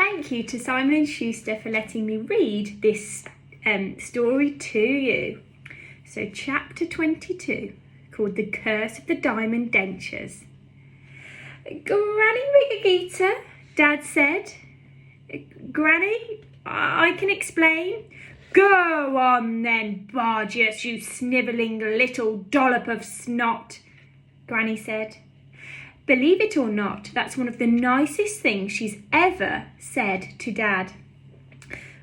thank you to Simon & Schuster for letting me read this story to you. So chapter 22, called The Curse of the Diamond Dentures. Granny Rigagita, Dad said. Granny, I can explain. Go on then, Bargius, you snivelling little dollop of snot, Granny said. Believe it or not, that's one of the nicest things she's ever said to Dad.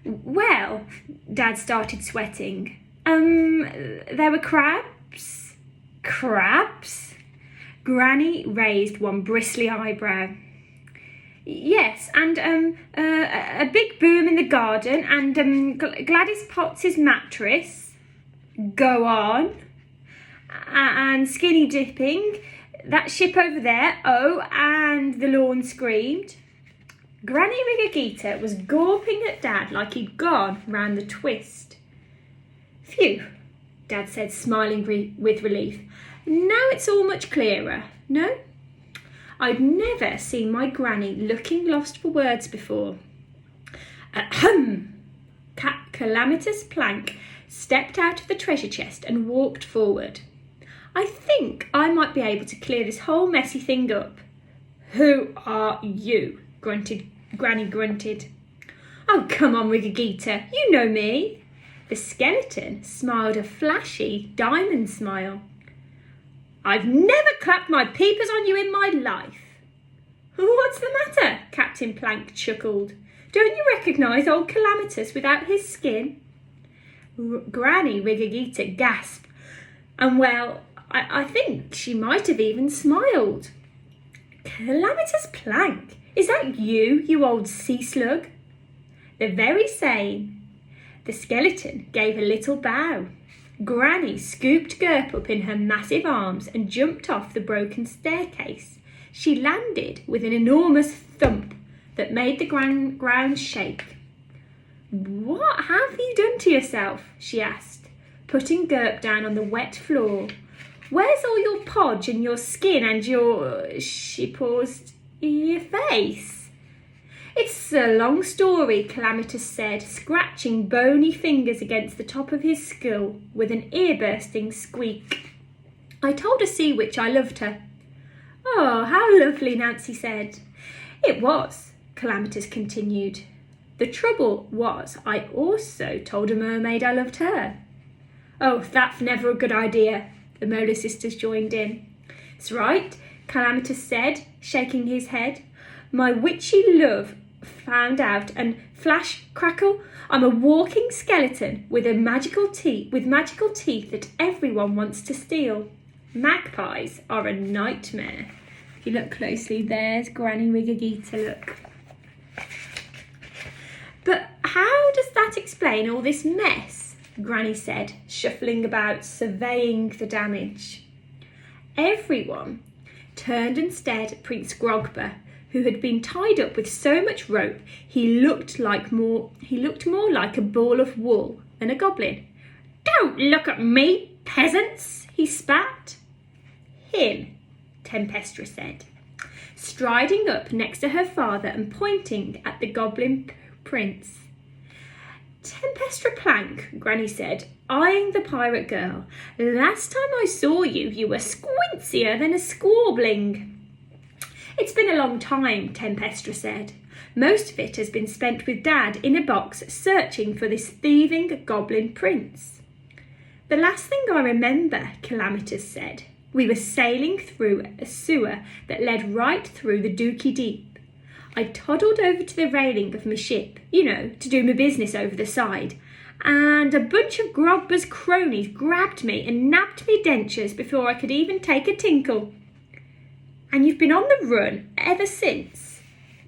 Well, Dad started sweating. There were crabs? Crabs? Granny raised one bristly eyebrow. Yes, and a big boom in the garden, and Gladys Potts' mattress. Go on. And skinny dipping. That ship over there. Oh, and the lawn screamed. Granny Rigagita was gawping at Dad like he'd gone round the twist. Phew, Dad said, smiling with relief. Now it's all much clearer, no? I'd never seen my granny looking lost for words before. Ahem! Calamitous Plank stepped out of the treasure chest and walked forward. I think I might be able to clear this whole messy thing up. Who are you? Granny grunted. Oh, come on, Rigagita, you know me. The skeleton smiled a flashy diamond smile. I've never clapped my peepers on you in my life. What's the matter? Captain Plank chuckled. Don't you recognise old Calamitous without his skin? Granny Rigagita gasped, and well, I think she might have even smiled. Calamitous Plank, is that you old sea slug? The very same. The skeleton gave a little bow. Granny scooped Gerp up in her massive arms and jumped off the broken staircase. She landed with an enormous thump that made the ground shake. What have you done to yourself? She asked, putting Gerp down on the wet floor. Where's all your podge and your skin and your... She paused. Your face? It's a long story, Calamitous said, scratching bony fingers against the top of his skull with an ear-bursting squeak. I told a sea witch I loved her. Oh, how lovely, Nancy said. It was, Calamitous continued. The trouble was I also told a mermaid I loved her. Oh, that's never a good idea, the Molar sisters joined in. It's right, Calamitous said, shaking his head. My witchy love found out, and flash crackle, I'm a walking skeleton with magical teeth that everyone wants to steal. Magpies are a nightmare. If you look closely, there's Granny Rigagita, look. But how does that explain all this mess? Granny said, shuffling about, surveying the damage. Everyone turned and stared at Prince Grogba, who had been tied up with so much rope he looked more like a ball of wool than a goblin. Don't look at me, peasants, he spat. Him, Tempestra said, striding up next to her father and pointing at the goblin prince. Tempestra Plank, Granny said, eyeing the pirate girl. Last time I saw you, you were squincier than a squabbling. It's been a long time, Tempestra said. Most of it has been spent with Dad in a box searching for this thieving goblin prince. The last thing I remember, Calamitous said, we were sailing through a sewer that led right through the Dookie Deep. I toddled over to the railing of my ship, to do my business over the side, and a bunch of Grogba's cronies grabbed me and nabbed me dentures before I could even take a tinkle. And you've been on the run ever since?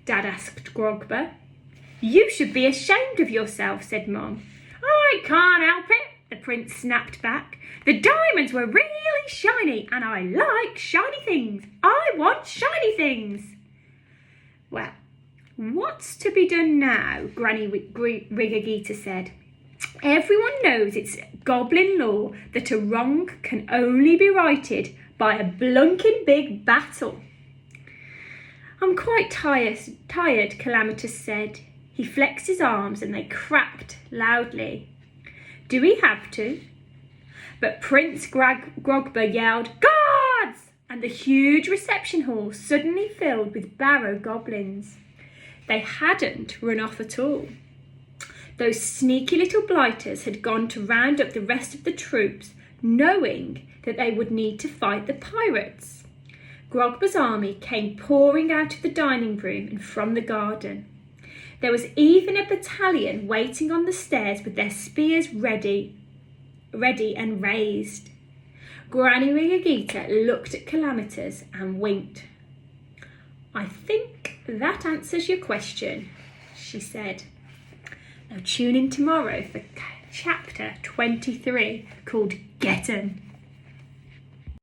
Dad asked Grogba. You should be ashamed of yourself, said Mom. I can't help it, the prince snapped back. The diamonds were really shiny, and I like shiny things. I want shiny things. Well, what's to be done now? Granny Rigagita said. Everyone knows it's goblin law that a wrong can only be righted by a blunking big battle. I'm quite tired, Calamitous said. He flexed his arms and they cracked loudly. Do we have to? But Prince Grogber yelled, Guards! And the huge reception hall suddenly filled with barrow goblins. They hadn't run off at all. Those sneaky little blighters had gone to round up the rest of the troops, knowing that they would need to fight the pirates. Grogber's army came pouring out of the dining room and from the garden. There was even a battalion waiting on the stairs with their spears ready and raised. Granny Rigagita looked at Calamitous and winked. I think that answers your question, she said. Now tune in tomorrow for chapter 23 called Get 'Em.